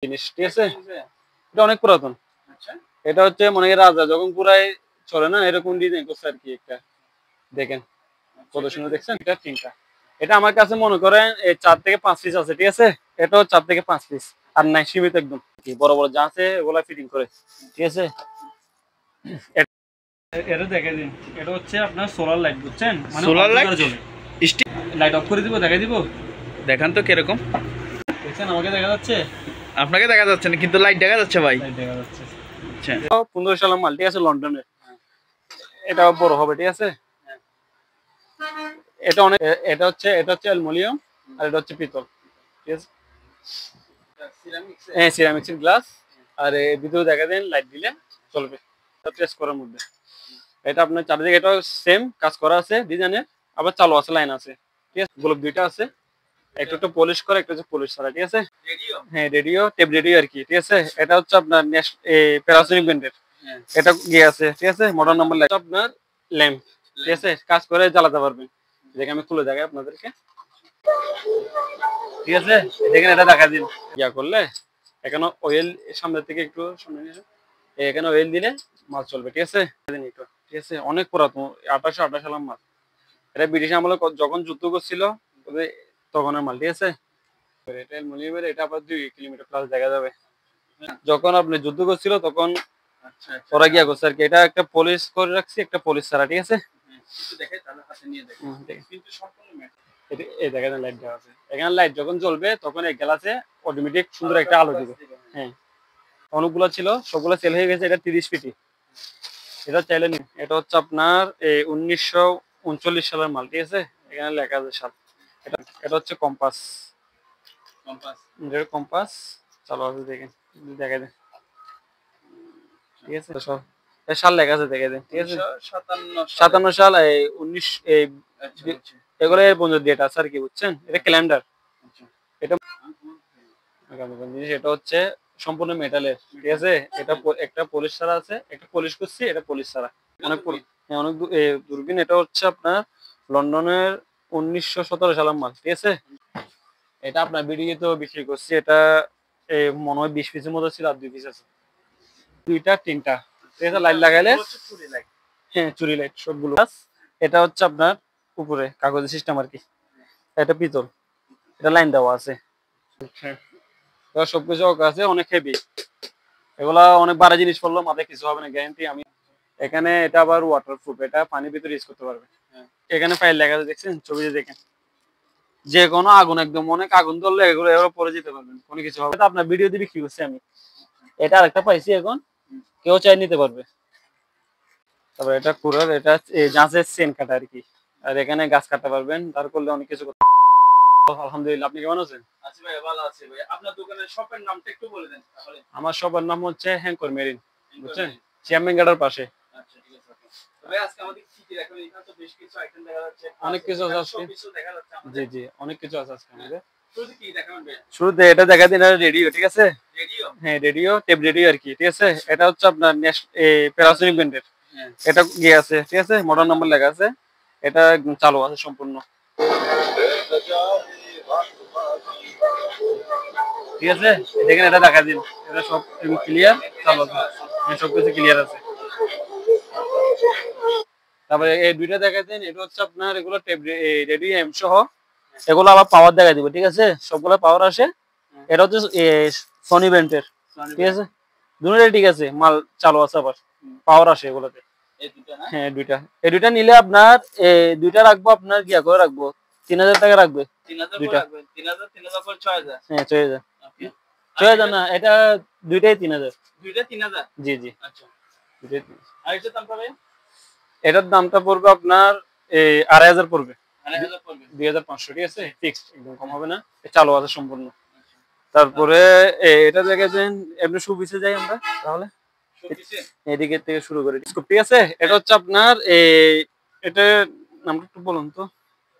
জিনিস, ঠিক আছে? এটা অনেক পুরাতন। আচ্ছা, এটা হচ্ছে মনে হয় রাজা যখন পুরাই চলে না এরকম ডিজাইন করছে আর কি একটা। দেখেন কত সুন্দর, দেখছেন? এটা তিনটা। এটা আমার কাছে মনে করেন 4 থেকে 5 পিস আছে, ঠিক আছে? এটাও 4 থেকে 5 পিস। আর নাই সীমিত একদম। বড় বড় যা আছে ওগুলা ফিটিং করে, ঠিক আছে? এটা দেখে দিন, এটা হচ্ছে আপনার সোলার লাইট, বুঝছেন? মানে সোলার লাইট জ্বলে। লাইট অফ করে দিব, দেখাই দিব। দেখান তো কিরকম। দেখছেন আমাকে দেখা যাচ্ছে? আপনাকে দেখা যাচ্ছে না, কিন্তু লাইট দেখা যাচ্ছে ভাই। লাইট দেখা যাচ্ছে। আচ্ছা, 15 সালের মাল, ঠিক আছে? লন্ডনের। এটাও বড় হবে, ঠিক আছে? এটা অনেক, এটা হচ্ছে অ্যালুমিনিয়াম আর এটা হচ্ছে পিতল, ঠিক আছে? হ্যাঁ, সিরামিক্সের গ্লাস। আর এর ভিতরে দেখা দেন লাইট দিলে চলবে, টেস্ট করার মধ্যে। এটা আপনার চারদিকে এটাও সেম কাজ করা আছে ডিজাইনের, আবার চালু আছে, লাইন আছে, ঠিক আছে? গোলক দুইটা আছে, একটা একটু পলিশ করা, একটা হচ্ছে পলিশ ছাড়া, ঠিক আছে? হ্যাঁ, রেডিও, টেপ রেডিও আর কি, ঠিক আছে? এটা হচ্ছে আপনার প্যানাসোনিক ব্র্যান্ডের। এটা গিয়ে আছে, ঠিক আছে? মডেল নাম্বার লাইট আপনার ল্যাম্প, ঠিক আছে? কাজ করে জ্বালাতে পারবেন। দেখে আমি খুলে দেখাই আপনাদেরকে, ঠিক আছে? দেখেন, এটা দেখা দিন ইয়া করলে এখানে অয়েল সামনের থেকে একটু সামনে নিয়ে এখানে অয়েল দিলে মাছ চলবে, ঠিক আছে? একটু, ঠিক আছে? অনেক পুরাতন, 1828 সালের মাল। এটা ব্রিটিশ আমলে যখন যুদ্ধ করছিল তখনের মাল, ঠিক আছে? এটা অ্যালুমিনিয়ামের, এটা আবার 2 কিলোমিটার প্লাস দেখা যাবে। যখন আপনি যুদ্ধ করছিল তখন ওরা গিয়া করছে আর কি। এটা একটা পলিশ করে রাখছি, একটা পলিশ ছাড়া, ঠিক আছে? এই দেখেন লাইট দেওয়া আছে এখানে। লাইট যখন জ্বলবে তখন এই গ্লাসে অটোমেটিক সুন্দর একটা আলো দিবে। হ্যাঁ, অনেকগুলো ছিল, সবগুলো সেল হয়ে গেছে। এটা 30 ফিটি, এটা চাইলে নিন। এটা হচ্ছে আপনার 1939 সালের মাল, ঠিক আছে? এখানে লেখা আছে সাল। এটা হচ্ছে কম্পাস। কম্পাস চালু আছে, দেখেন, দেখাই দেন, ঠিক আছে? সব সাল লেখা আছে, দেখে দেন, ঠিক আছে? 57 সাল, 19 এগুলো বন্ধু ডেট আছে আর কি, বুঝছেন? এটা ক্যালেন্ডার। এটা জিনিস, এটা হচ্ছে সম্পূর্ণ মেটালের, ঠিক আছে? এটা একটা পলিশ ছাড়া আছে, একটা পলিশ করছি, এটা পলিশ ছাড়া। অনেক অনেক দূরবীন। এটা হচ্ছে আপনার লন্ডনের 1917 সালের মাল, ঠিক আছে? এটা আপনার বিডিএ তো বিক্রি করছি। এটা মনে হয় 20 পিসের মতো ছিল, আর 2 পিস আছে, দুইটা তিনটা, ঠিক আছে? লাইট লাগাইলে, হ্যাঁ, চুরি লাইট সবগুলো। এটা হচ্ছে আপনার উপরে কাগজের সিস্টেম আর কি। এটা পিতল, এটা লাইন দেওয়া আছে। হ্যাঁ, সবকিছু আছে, অনেক হেভি। এগুলা অনেক ভারী জিনিস পড়লো মাথায় কিছু হবে না, গ্যারান্টি আমি। এখানে এটা আবার ওয়াটারপ্রুফ, এটা পানির ভিতরে ইউজ করতে পারবে। এখানে ফাইল লেখা আছে, দেখছেন? ছবিতে দেখেন, যে কোনো আগুন, একদম অনেক আগুন ধরলে এগুলো এগুলো পরে যেতে পারবেন, কোনো কিছু হবে না। আপনার ভিডিও দিয়ে বিক্রি করছি আমি। এটা আরেকটা পাইছি এখন, কেউ চাই নিতে পারবে। তারপর এটা কুরার, এটা জাঁচের চেন কাটা আর কি। আর এখানে গাছ কাটতে পারবেন, তার করলে অনেক কিছু করতে। আলহামদুলিল্লাহ, আপনি কেমন আছেন? আচ্ছা ভাই, ভালো আছি ভাই। আপনার দোকানের শপের নামটা একটু বলে দেন তাহলে। আমার শপের নাম হচ্ছে হ্যাঙ্কর মেরিন, বুঝছেন? চেয়ারম্যান গার্ডের পাশে। আচ্ছা, ঠিক আছে। ভাই আজকে আমাদের কি কি দেখাবেন? এখানে তো বেশ কিছু আইটেম দেখা যাচ্ছে, অনেক কিছু আছে আজকে। কিছু দেখা যাচ্ছে আমাদের। জি জি, অনেক কিছু আছে আজকে আমাদের। শুরুতে কি দেখাবেন ভাই? শুরুতে এটা দেখা দিন, রেডিও, ঠিক আছে? রেডিও? হ্যাঁ, রেডিও, টেপ রেডিও আর কি, ঠিক আছে? এটা হচ্ছে আপনার প্যানাসোনিক ব্র্যান্ডের। এটা গিয়ে আছে, ঠিক আছে? মডেল নাম্বার লেখা আছে। এটা একদম চালু আছে সম্পূর্ণ, ঠিক আছে? দেখেন, এটা দেখা দিন, এটা সব ক্লিয়ার, চালু আছে, সবকিছু ক্লিয়ার আছে। তারপরে এই দুইটা দেখা দিন, এটা হচ্ছে আপনার এগুলো টেপ রেডিও এম সহ, এগুলো আবার পাওয়ার দেখা দিব, ঠিক আছে? সবগুলো পাওয়ার আসে। এটা হচ্ছে সনি ব্র্যান্ডের, ঠিক আছে? দুটোই ঠিক আছে, মাল চালু আছে, আবার পাওয়ার আসে এগুলোতে। হ্যাঁ, এই দুইটা নিলে আপনার দুইটা রাখবো আপনার গিয়া করে রাখবো 3000 টাকা রাখবে। 3000 রাখবেন? 3000 করে 6000? হ্যাঁ, 6000। 6000 না, এটা দুইটাই 3000। দুইটা 3000? জি জি। আচ্ছা, আর এটার দাম পাবে? এটার দামটা পড়বে আপনার 2500 পড়বে। 2500 পড়বে? 2500, ঠিক আছে? ফিক্সড, একদম কম হবে না, চালু আছে সম্পূর্ণ। তারপরে এটা দেখেছেন, এমনি সুবিসে যাই আমরা তাহলে, এদিকে থেকে শুরু করি, ঠিক আছে? এটা হচ্ছে আপনার এটা নামটা একটু বলুন তো।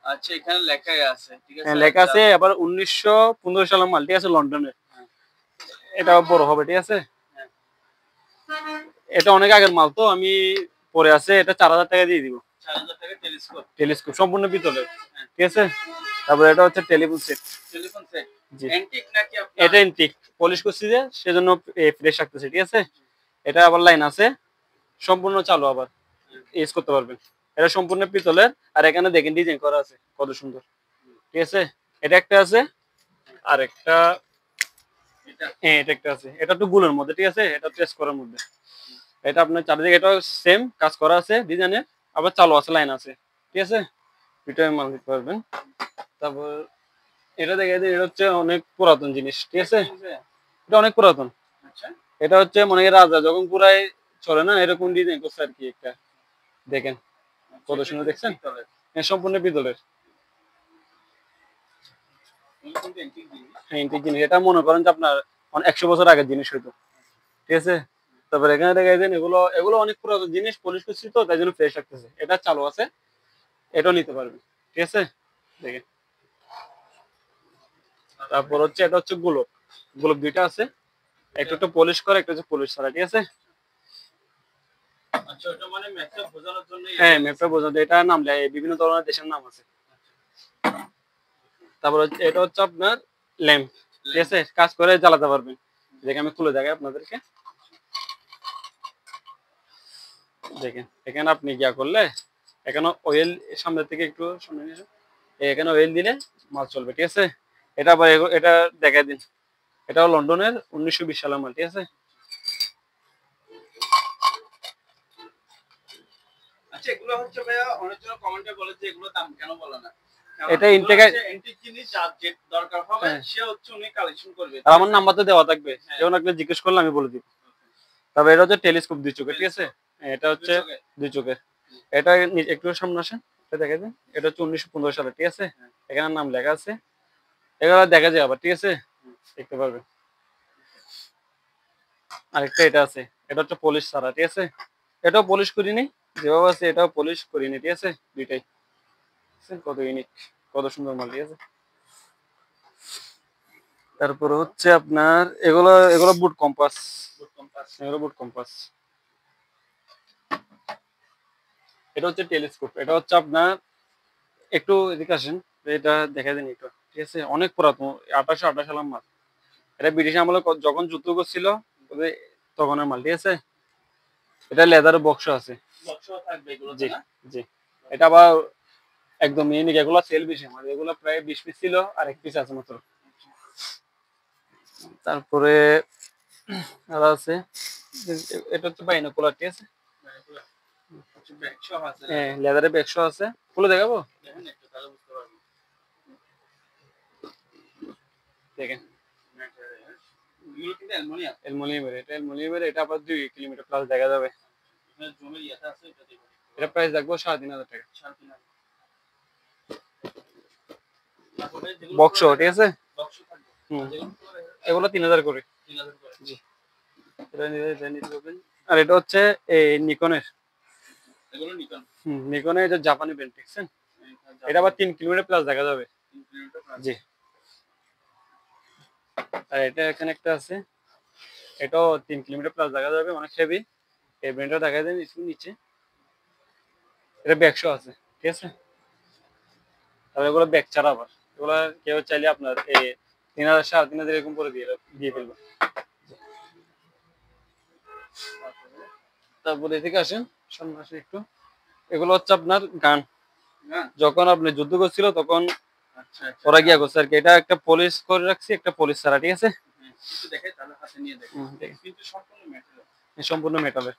আচ্ছা, এখানে লেখাই আছে, ঠিক আছে? হ্যাঁ, লেখা আছে। আবার 1915 সালের মাল, ঠিক আছে? লন্ডনের। এটা বড় হবে, ঠিক আছে? এটা অনেক আগের মাল তো, আমি পরে আছে। এটা 4000 টাকা দিয়ে দিব। 4000 টাকা টেলিস্কোপ? টেলিস্কোপ সম্পূর্ণ পিতলের, ঠিক আছে? তারপরে এটা হচ্ছে টেলিফোন সেট। টেলিফোন সেট জি, অ্যান্টিক নাকি আপনার? এটা এন্টিক, পলিশ করছি যে সেজন্য ফ্রেশ রাখতেছি, ঠিক আছে। এটা আবার লাইন আছে, সম্পূর্ণ চালু, আবার ইউজ করতে পারবেন। এটা সম্পূর্ণ পিতলের, আর এখানে দেখেন ডিজাইন করা আছে কত সুন্দর, ঠিক আছে। এটা একটা আছে, আর একটা এটা হ্যাঁ এটা একটা আছে, এটা একটু গুলের মধ্যে, ঠিক আছে, এটা টেস্ট করার মধ্যে। এটা আপনার চারিদিকে এটা সেম কাজ করা আছে ডিজাইনের, আবার চালু আছে, লাইন আছে, ঠিক আছে। দুইটাই মাল দিতে পারবেন। তারপর এটা দেখে দিন, এটা হচ্ছে অনেক পুরাতন জিনিস, ঠিক আছে। এটা অনেক পুরাতন। আচ্ছা এটা হচ্ছে মনে হয় রাজা যখন পুরাই চলে না, এরকম ডিজাইন করছে আর কি একটা, দেখেন কত সুন্দর, দেখছেন? পিতলের হ্যাঁ সম্পূর্ণ পিতলের। এগুলো কিন্তু অ্যান্টিক জিনিস। হ্যাঁ এন্টিক জিনিস, এটা মনে করেন যে আপনার 100 বছর আগের জিনিস হয়তো, ঠিক আছে। তারপর এখানে দেখা যায় এগুলো এগুলো অনেক পুরাতন জিনিস, পলিশ করছি তো তাই জন্য ফ্রেশ রাখতেছে। এটা চালু আছে, এটাও নিতে পারবেন, ঠিক আছে, দেখেন। তারপর হচ্ছে এটা হচ্ছে গোলক, গোলক দুইটা আছে, একটা একটু পলিশ করে, একটা হচ্ছে পলিশ ছাড়া, ঠিক আছে। আচ্ছা ওটা মানে ম্যাপটা বোঝানোর জন্যই হ্যাঁ ম্যাপটা বোঝাতে, এটা নাম বিভিন্ন ধরনের দেশের নাম আছে। তারপর হচ্ছে এটা হচ্ছে আপনার ল্যাম্প, ঠিক আছে, কাজ করে জ্বালাতে পারবেন। দেখে আমি খুলে দেখাই আপনাদেরকে, দেখেন এখানে আপনি গিয়া করলে, এখানে অয়েল সামনে থেকে একটু সামনে নিয়ে আসুন। এখানে অয়েল দিলে মাল চলবে, ঠিক আছে। এটা আবার এটা দেখাই দিন, এটাও লন্ডনের 1920 সালের মাল, ঠিক আছে। আচ্ছা এগুলো হচ্ছে ভাইয়া অনেকজন কমেন্টে বলে যে এগুলো দাম কেন বলে না? কারণ এটা এগুলো ইনটেক, হচ্ছে অ্যান্টিক জিনিস, যার যে দরকার হবে হ্যাঁ, সে হচ্ছে উনি কালেকশন করবে। আর আমার নাম্বার তো দেওয়া থাকবে, হ্যাঁ। যেমন আপনি জিজ্ঞেস করলে আমি বলে দিব। তবে এটা হচ্ছে টেলিস্কোপ দুই চোখের, ঠিক আছে। এটা হচ্ছে দুই চোখের। এটা একটু সামনে আসেন, এটা দেখা যায়, এটা হচ্ছে 1915 সালে, ঠিক আছে। এখানে নাম লেখা আছে, এগুলো দেখা যায় আবার, ঠিক আছে, দেখতে পারবেন। আরেকটা এটা আছে, এটা হচ্ছে পলিশ ছাড়া, ঠিক আছে। এটাও পলিশ করিনি, যেভাবে আছে এটাও পলিশ করিনি, ঠিক আছে, দুইটাই। দেখছেন কত ইউনিক, কত সুন্দর মাল, ঠিক আছে। তারপর হচ্ছে আপনার এগুলো এগুলো বুট কম্পাস, বুট কম্পাস এগুলো বুট কম্পাস। এটা হচ্ছে টেলিস্কোপ, এটা হচ্ছে আপনার একটু এদিকে আসেন, এটা দেখা দেন একটু, ঠিক আছে, অনেক পুরাতন, 1828 সালের মাল। এটা ব্রিটিশ আমলে যখন যুদ্ধ করছিল ওদের তখনের মাল, ঠিক আছে। এটা লেদারের বক্স আছে। বক্স থাকবে এগুলোতে জি, না? জি। এটা আবার একদম ইউনিক, এগুলো সেল বেশি আমাদের, এগুলো প্রায় 20 পিস ছিল, আর 1 পিস আছে মাত্র। তারপরে আর আছে, এটা হচ্ছে বাইনোকুলার, ঠিক আছে। আচ্ছা ব্যাগ সহ আছে না? হ্যাঁ লেদারের ব্যাগশো আছে, খুলে দেখাবো, দেখেন একটু তাহলে বুঝতে পারবেন। দেখেন। এগুলো কিন্তু অ্যালুমিনিয়াম। অ্যালুমিনিয়ামের, এটা অ্যালুমিনিয়ামের, এটা আবার 2 কিলোমিটার প্লাস দেখা যাবে। এখানে জমির ইয়েটা আছে এটা দেখুন। এটা প্রাইস রাখবো 3,500 টাকা। 3.5 তারপরে যেগুলো বক্স, ঠিক আছে। বক্স থাকবে। হুম, যেগুলো পুরো এগুলো 3,000 করে। 3000 করে। জি, এটা নিতে পারবেন। আর এটা হচ্ছে এই নিকনের, এগুলো নিকন। নিকনের, এটা জাপানি ব্র্যান্ড, দেখছেন। এটা আবার 3 কিলোমিটার প্লাস দেখা যাবে। 3 কিলোমিটার প্লাস। জি। আর এটা এখানে একটা আছে, এটাও 3 কিলোমিটার প্লাস দেখা যাবে, অনেক হেভি। এই ব্র্যান্ডটা দেখা যায় একটু নিচে, এটা ব্যাগশো আছে, ঠিক আছে। তারপর এগুলো ব্যাগ ছাড়া আবার, এগুলো কেউ চাইলে আপনার এই 3,000 3,500 এরকম করে দিয়ে ফেলবে। তারপরে এদিকে আসেন, সামনে আসেন একটু। এগুলো হচ্ছে আপনার গান, না? যখন আপনি যুদ্ধ করছিল তখন আচ্ছা আচ্ছা। ওরা গিয়া করছে আর কি। এটা একটা পলিশ করে রাখছি, একটা পলিশ ছাড়া, ঠিক আছে। হ্যাঁ, একটু দেখাই তাহলে হাতে নিয়ে দেখেন। দেখেন, কিন্তু সম্পূর্ণ মেটাল। সম্পূর্ণ মেটালের।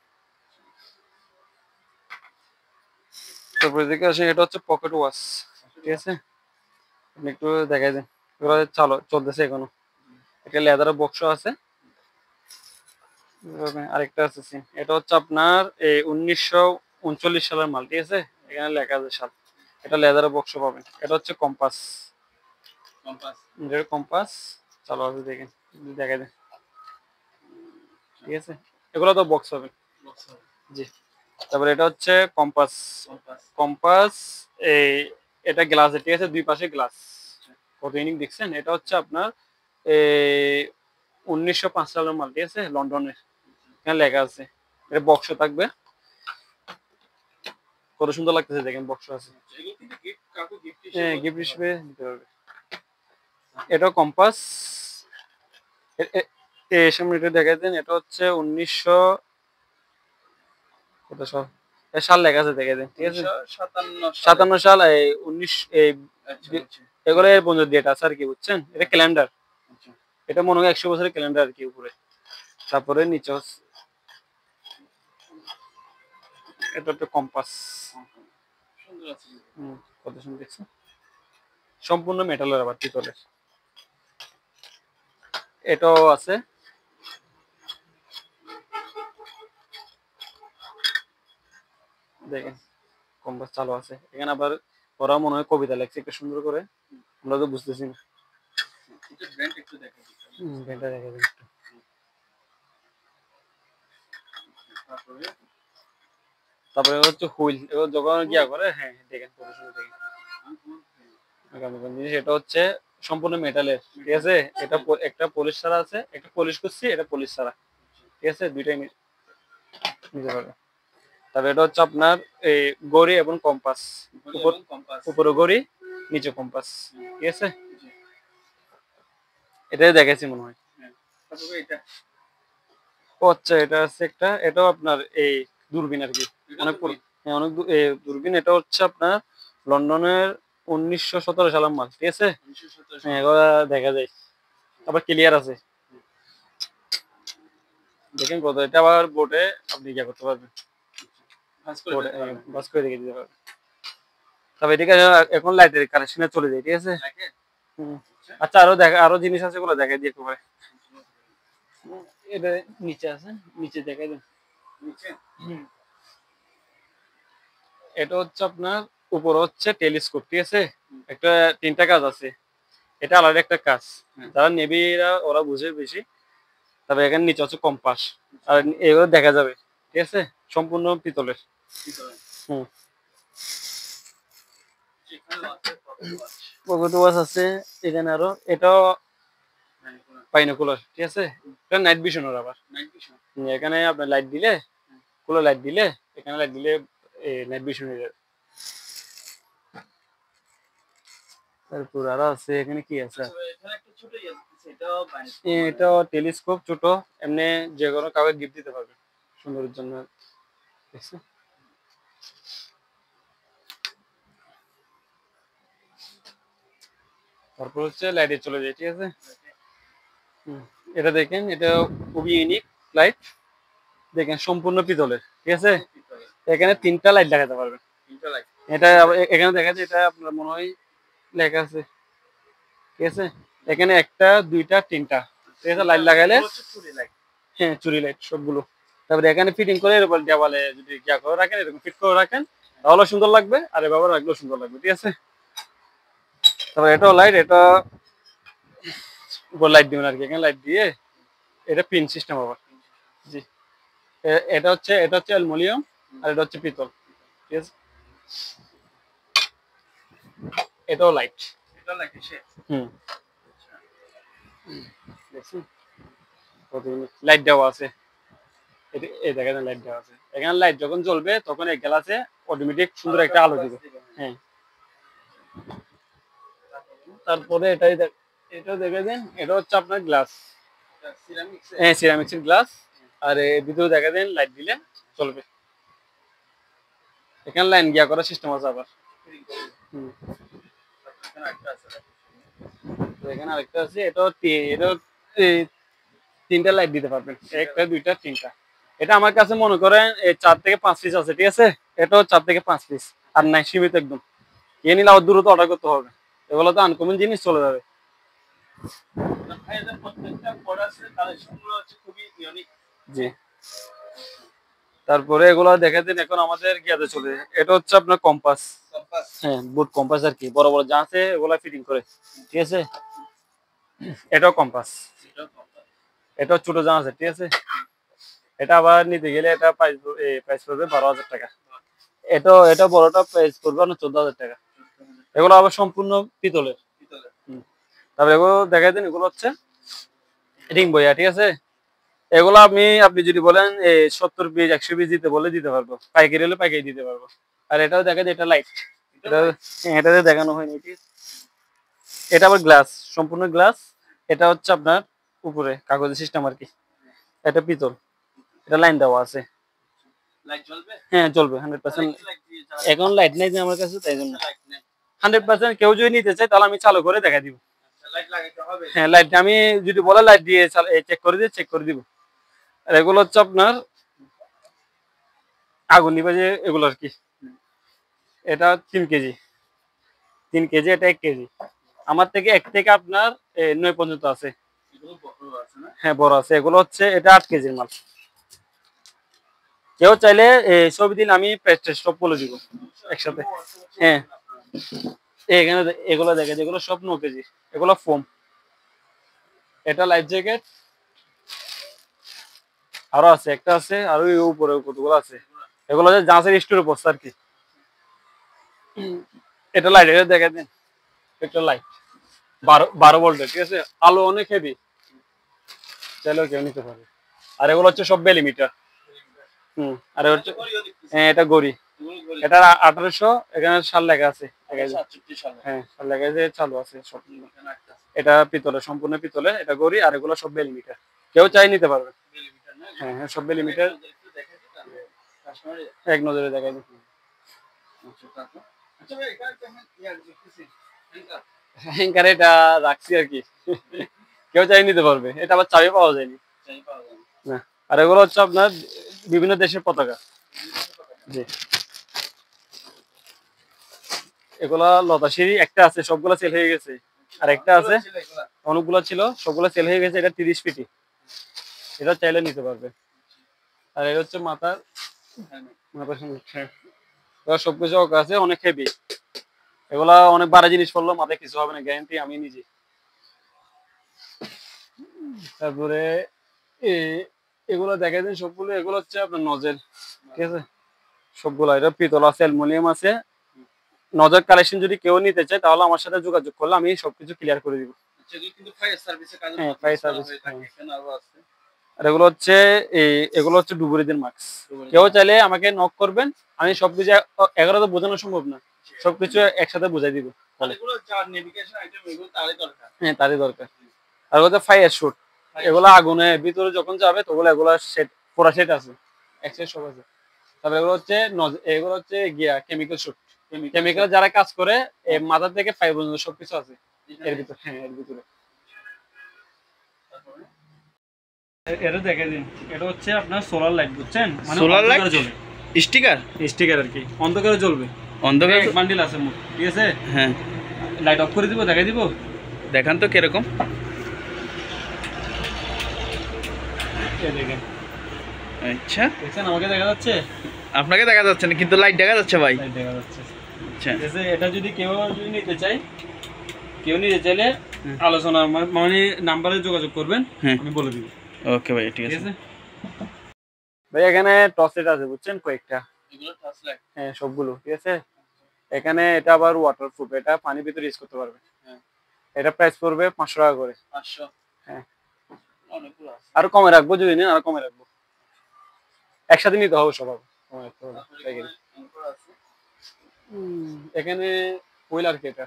তারপরে এদিকে আসেন, এটা হচ্ছে পকেট ওয়াচ, ঠিক আছে। আপনি একটু দেখাই দেন, এগুলো চলতেছে এখনো। একটা লেদারের বক্স আছে, আরেকটা আছে এটা হচ্ছে আপনার এই 1939 সালের মাল, ঠিক আছে। এখানে লেখা আছে সাল, এটা লেদারের বক্স পাবেন। এটা হচ্ছে কম্পাস, কম্পাস। এটা কম্পাস চালু আছে, দেখেন, দেখাই দেন, ঠিক আছে। এগুলো তো বক্স হবে। বক্স হবে। জি। তারপরে এটা হচ্ছে কম্পাস, কম্পাস। কম্পাস এই এটা গ্লাসে, ঠিক আছে, দুই পাশে গ্লাস, কত ইউনিক দেখছেন। এটা হচ্ছে আপনার এই 1905 সালের মাল, ঠিক আছে, লন্ডনের। এখানে লেখা আছে, এটা বক্স থাকবে। কত সুন্দর লাগতেছে দেখেন, বক্স আছে। এগুলো কিন্তু গিফট কাকু গিফট হ্যাঁ, হিসেবে গিফট হিসেবে দিতে পারবে। এটাও কম্পাস। এর সামনে এটা দেখাই দেন, এটা হচ্ছে 1900 কত সাল, এর সাল লেখা আছে দেখাই দেন, ঠিক আছে। 57 57 সাল, এই 19 এই আচ্ছা আচ্ছা এগুলো এর বন্ধু ডেট আছে আর কি, বুঝছেন। এটা ক্যালেন্ডার, আচ্ছা এটা মনে হয় 100 বছরের ক্যালেন্ডার আর কি উপরে। তারপরে নিচে এটা একটা কম্পাস। সুন্দর আছে। কত সুন্দর দেখছেন, সম্পূর্ণ মেটালের, আবার পিতলের। এটাও আছে। দেখেন কম্পাস চালু আছে এখানে। আবার ওরা মনে হয় কবিতা লেখছে একটু সুন্দর করে, আমরা তো বুঝতেছি না। এটা ব্র্যান্ড একটু দেখা দিতে। এটা দেখা যায় একটু। তারপরে তারপরে হচ্ছে হুইল, এগুলো যখন গিয়া করে, হ্যাঁ দেখেন কত সুন্দর দেখেন। জিনিস এটা হচ্ছে সম্পূর্ণ মেটালের, ঠিক আছে। এটা একটা পলিশ ছাড়া আছে, একটা পলিশ করছি, এটা পলিশ ছাড়া, ঠিক আছে। দুইটাই নিতে পারবে। তারপরে এটা হচ্ছে আপনার এই গড়ি এবং কম্পাস, কম্পাস উপরে গড়ি নিচে কম্পাস, ঠিক আছে। এটাই দেখেছি মনে হয়। তারপরে এটা ও আচ্ছা, এটা আছে একটা, এটাও আপনার এই দূরবীন আর কি, অনেক হ্যাঁ অনেক দূরবীন। এটা হচ্ছে আপনার লন্ডনের 1917 সালের মাল, ঠিক আছে। 1917 হ্যাঁ, এগুলো দেখা যায়, আবার ক্লিয়ার আছে। দেখেন কত, এটা আবার বোর্ডে আপনি ইয়া করতে পারবেন, বাস করে রেখে দিতে পারবেন। তবে এদিকে এখন লাইটের কানেকশনে চলে যায়, ঠিক আছে। আচ্ছা, আরো জিনিস আছে, ওগুলো দেখাই দিয়ে একটু পরে। এটা নিচে আছে, নিচে দেখাই দেন। এটা হচ্ছে আপনার উপরে হচ্ছে টেলিস্কোপ, ঠিক আছে। একটা 3টা কাজ আছে, এটা আলাদা একটা কাজ, যারা নেভিরা ওরা বুঝে বেশি। তবে এখানে নিচে হচ্ছে কম্পাস, আর এগুলো দেখা যাবে, ঠিক আছে, সম্পূর্ণ পিতলের। হুম, পকেট ওয়াচ আছে এখানে আরো। এটাও বাইনোকুলার, ঠিক আছে। এটা নাইট ভিশনের আবার। এখানে আপনার লাইট দিলে, কুলো লাইট দিলে, এখানে লাইট দিলে নাইট ভিশন হয়ে যাবে। তারপর আরো আছে, এখানে কি আছে, এটা টেলিস্কোপ ছোট, এমনি যে কোনো কাউকে গিফট দিতে পারবে সুন্দরের জন্য, দেখছো। তারপর হচ্ছে লাইটে চলে যায়, ঠিক আছে। এটা দেখেন, এটা খুবই ইউনিক লাইট, দেখেন সম্পূর্ণ পিতলের, ঠিক আছে। এখানে 3টা লাইট লাগাতে পারবেন। এটা এখানে দেখা যায়, এটা আপনার মনে হয় লেখা আছে, ঠিক আছে। এখানে 1টা 2টা 3টা, ঠিক আছে, লাইট লাগাইলে, হ্যাঁ চুরি লাইট সবগুলো। তারপরে এখানে ফিটিং করে এর উপর দেওয়ালে যদি ইয়া করে রাখেন, এরকম ফিট করে রাখেন, তাহলে সুন্দর লাগবে, আর এভাবে রাখলেও সুন্দর লাগবে, ঠিক আছে। তারপরে এটাও লাইট, এটা উপর লাইট দিবেন আর কি, এখানে লাইট দিয়ে, এটা পিন সিস্টেম আবার। জি, এটা হচ্ছে অ্যালুমিনিয়াম, আর এটা হচ্ছে পিতল, ঠিক আছে। এটাও লাইট, হুম, দেখছেন লাইট দেওয়া আছে। এই দেখেন লাইট দেওয়া আছে, এখানে লাইট যখন জ্বলবে তখন এই গ্লাসে অটোমেটিক সুন্দর একটা আলো দিবে, হ্যাঁ। তারপরে এটাও দেখে দেন, এটা হচ্ছে আপনার গ্লাস, হ্যাঁ সিরামিক্সের গ্লাস। আর এর ভিতরে দেখা দেন লাইট দিলে চলবে, এখানে লাইন গিয়া করার সিস্টেম আছে আবার। এখানে আরেকটা আছে, এটাও 3টা লাইট দিতে পারবেন, 1টা 2টা 3টা। এটা আমার কাছে মনে করেন 4 থেকে 5 পিস আছে, ঠিক আছে। এটাও 4 থেকে 5 পিস, আর নাই সীমিত একদম। এ নিলে আবার দ্রুত অর্ডার করতে হবে, এগুলো তো আনকমন জিনিস, চলে যাবে। জি, তারপরে এগুলো দেখে দিন। এখন আমাদের গিয়াতে চলে, এটা হচ্ছে আপনার কম্পাস, হ্যাঁ বুট কম্পাস আর কি, বড় বড় যা আছে এগুলা ফিটিং করে, ঠিক আছে। এটাও কম্পাস, এটাও ছোট যা আছে, ঠিক আছে। এটা আবার নিতে গেলে এটা প্রাইস পড়বে 12,000 টাকা। এটা বড়টা প্রাইস পড়বে 14,000 টাকা। এগুলো আবার সম্পূর্ণ পিতলের। তারপরে এগুলো দেখাই দিন, এগুলো হচ্ছে রিং বইয়া, ঠিক আছে। এগুলো আপনি যদি বলেন 70 পিস 100 পিস দিতে বলে দিতে পারবো, পাইকারি হলে পাইকারি দিতে পারবো। আর এটাও দেখা যায় এটা লাইট, এটাতে দেখানো হয়নি, ঠিক আছে? এটা আবার গ্লাস, সম্পূর্ণ গ্লাস। এটা হচ্ছে আপনার উপরে কাগজের সিস্টেম আর কি। এটা পিতল, এটা লাইন দেওয়া আছে। লাইট জ্বলবে? হ্যাঁ জ্বলবে 100%। লাইট দিয়ে এখন লাইট নাই যে আমার কাছে, তাই জন্য লাইট নেই। 100% কেউ যদি নিতে চায় তাহলে আমি চালু করে দেখা দিব। লাইট লাগাইতে হবে? হ্যাঁ লাইট আমি যদি বলে লাইট দিয়ে চেক করে দিয়ে চেক করে দিব। আর এগুলো হচ্ছে আপনার আগুন নিবে যে এগুলো আর কি। এটা 3 কেজি, 3 কেজি, এটা 1 কেজি। আমার থেকে 1 থেকে আপনার 9 পর্যন্ত আছে। এগুলো বড় আছে না? হ্যাঁ বড় আছে। এগুলো হচ্ছে এটা 8 কেজির মাল। কেউ চাইলে ছবি দিন, আমি প্রাইস টেস্ট সব বলে দিব একসাথে। হ্যাঁ এখানে এগুলো দেখে, যেগুলো সব 9 কেজি, এগুলো ফোম। এটা লাইফ জ্যাকেট আরো আছে, একটা আছে, আর ওই উপরে কতগুলো আছে। এগুলো হচ্ছে জাহাজের স্টোরে বসছে আর কি। এটা লাইট, এটা দেখে দিন, একটা লাইট 12 ভোল্টের, ঠিক আছে? আলো অনেক হেভি, চাইলেও কেউ নিতে পারে। আর এগুলো হচ্ছে সব বেলিমিটার। আর হচ্ছে হ্যাঁ এটা গড়ি, এটা 1800, এখানে সাল লেখা আছে। 67 সালে। হ্যাঁ সাল লেখা আছে, চালু আছে সব। এটা পিতলে, সম্পূর্ণ পিতলে, এটা গড়ি। আর এগুলো সব বেলিমিটার, কেউ চাই নিতে পারবে। মিলিমিটার না? হ্যাঁ হ্যাঁ সব বেলিমিটার। একটু দেখাই দিই তাহলে কাস্টমারে। এক নজরে দেখাই দিই। আচ্ছা তারপর? আচ্ছা ভাই এখানে তো এখন ইয়ার দেখতেছি। হ্যাঙ্গার। হ্যাঙ্গার এটা রাখছি আর কি, কেউ চাই নিতে পারবে। এটা আবার চাবি পাওয়া যায়নি চাই পাওয়া যায় না। আর এগুলো হচ্ছে আপনার বিভিন্ন দেশের পতাকা। জি এগুলা লতাশিরি একটা আছে, সবগুলা সেল হয়ে গেছে। আর একটা আছে, অনেকগুলো ছিল, সবগুলো সেল হয়ে গেছে। এটা 30 ফিটি, এটা চাইলে নিতে পারবে। আর এটা হচ্ছে মাথার মাথার সমস্যা, সবকিছু আছে, অনেক হেভি। এগুলা অনেক ভারী জিনিস পড়লো মাথায় কিছু হবে না, গ্যারান্টি আমি নিজে। তারপরে এগুলো দেখা যায় সবগুলো, এগুলো হচ্ছে আপনার নজেল, ঠিক আছে? সবগুলো এটা পিতল আছে, অ্যালুমিনিয়াম আছে। নজর কালেকশন যদি কেউ নিতে চায় তাহলে আমার সাথে যোগাযোগ করলে আমি সবকিছু ক্লিয়ার করে দিব। যেগুলো কিন্তু ফায়ার সার্ভিসের কাজে হ্যাঁ ব্যবহার ফায়ার করা সার্ভিস। হয়ে থাকে। এখানে আরো আছে। আর এগুলো হচ্ছে এগুলো হচ্ছে ডুবুরিদের মাস্ক। কেউ চাইলে আমাকে নক করবেন, আমি সবকিছু 11 তো বোঝানো সম্ভব না, সবকিছু একসাথে বুঝাই দিব। এগুলো যার নেভিগেশন আইটেম এগুলো তারই দরকার। হ্যাঁ তারই দরকার। আর হচ্ছে ফায়ার শুট, এগুলো আগুনের ভিতরে যখন যাবে তখন এগুলো সেট, পুরা সেট আছে, এক সেট সব আছে। তারপরে এগুলো হচ্ছে গিয়া কেমিক্যাল শুট, কেমিক্যাল যারা কাজ করে মাথা থেকে পাই পর্যন্ত সবকিছু আছে এর ভিতরে। হ্যাঁ এর ভিতরে। এটা দেখে দিন, এটা হচ্ছে আপনার সোলার লাইট, বুঝছেন? মানে সোলার লাইট জ্বলে, স্টিকার স্টিকার আর কি, অন্ধকারে জ্বলবে। অন্ধকার এক বান্ডিল আছে মোট, ঠিক আছে? হ্যাঁ লাইট অফ করে দিব, দেখাই দিব। দেখান তো কিরকম। এই দেখেন, আচ্ছা দেখছেন আমাকে দেখা যাচ্ছে? আপনাকে দেখা যাচ্ছে না কিন্তু লাইট দেখা যাচ্ছে ভাই। লাইট দেখা যাচ্ছে। আচ্ছা ঠিক আছে, এটা যদি কেউ নিতে চায়, কেউ নিতে চাইলে আলোচনা মানে নাম্বারে যোগাযোগ করবেন, আমি বলে দিব। ওকে ভাই ঠিক ঠিক আছে। আছে ভাই, এখানে টর্চ লাইট আছে বুঝছেন কয়েকটা। এগুলো টর্চ লাইট। হ্যাঁ সবগুলো, ঠিক আছে? এখানে এটা আবার ওয়াটারপ্রুফ, এটা পানির ভিতরে ইউজ করতে পারবে। হ্যাঁ এটা প্রাইস পড়বে 500 টাকা করে। 500। হ্যাঁ অনেকগুলো আছে। আরো কমে রাখবো, যদি নেন আরো কমে রাখবো, একসাথে নিতে হবে সবার, কমে রাখতে হবে। অনেকগুলো আছে। এখানে হুইল আর কি, এটা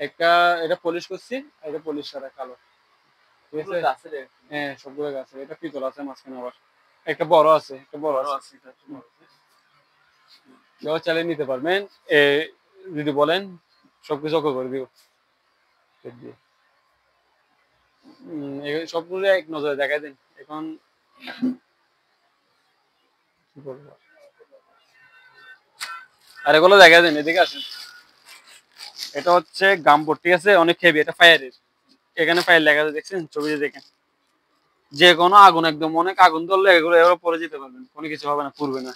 একটা, এটা পলিশ করছি, আর এটা পলিশ ছাড়া কালো, ঠিক আছে? গাছের হ্যাঁ সবগুলো গাছে। এটা পিতল আছে মাঝখানে, আবার একটা বড় আছে, একটা বড় বড় আছে। আছে এটা একটু বড় আছে। কেউ চালিয়ে নিতে পারবেন, যদি বলেন সবকিছু ওকে করে দিব। সবগুলো এক নজরে দেখাই দিন। এখন কি বলবো, আর এগুলো দেখাই দিন, এদিকে আসেন। এটা হচ্ছে গামবোর্ড, ঠিক আছে? অনেক হেভি, এটা ফায়ারের। এখানে ফায়ার লেখা আছে, দেখছেন? ছবিতে দেখেন, যে কোনো আগুন, একদম অনেক আগুন ধরলে এগুলো এগুলো পরে যেতে পারবেন, কোনো কিছু হবে না, পুড়বে না।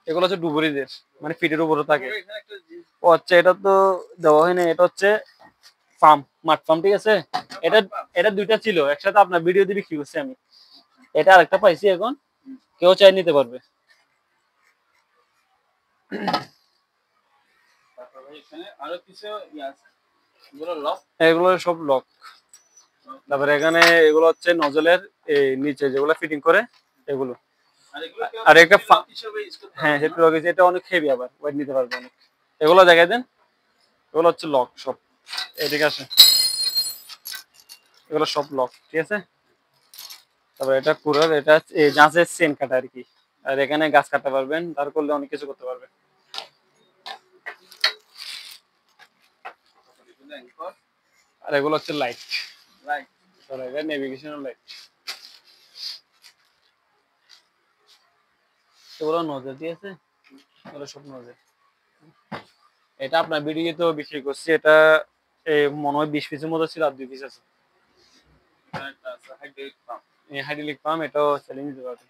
এগুলো হচ্ছে ডুবুরিদের, মানে ফিটের উপরে থাকে। এখানে একটা ও আচ্ছা, এটা তো দেওয়া হয় না, এটা হচ্ছে ফার্ম, মাঠ ফার্ম, ঠিক আছে? এটা এটা দুইটা ছিল একসাথে, আপনার ভিডিও দিয়ে বিক্রি করছি আমি। এটা আরেকটা পাইছি এখন, কেউ চাই নিতে পারবে। তারপরে এখানে আরো কিছু ইয়ে আছে। এগুলো লক। এগুলো সব লক, তারপরে এখানে এগুলো হচ্ছে নজলের এই নিচে যেগুলো ফিটিং করে এগুলো। আর এগুলো কেউ আর একটা লক হিসেবে ইউজ করতে হ্যাঁ পারবে হেড না? লক এটা অনেক হেভি, আবার ওয়েট নিতে পারবে অনেক। এগুলো দেখাই দেন। এগুলো হচ্ছে লক সব, এদিকে আসে, এগুলো সব লক, ঠিক আছে। তারপর এটা কুরার, এটা এই জাহাজের চেন কাটা আর কি। আর এখানে গাছ কাটতে পারবেন, তার করলে অনেক কিছু করতে পারবেন। এগুলো অ্যাঙ্কর, আর এগুলো হচ্ছে লাইট, রাইট। এটা নেভিগেশনাল লাইট। এগুলো নজর দিয়েছে, এগুলো সব নজর। এটা আপনার ভিডিও তো বিক্রি করছি, এটা মনে হয় 20 পিসের মতো ছিল, আর 2 পিস আছে। এখানে একটা আছে হাইড্রোলিক পাম্প। হাইড্রোলিক পাম্প, এটাও সেলিং দিতে পারবেন।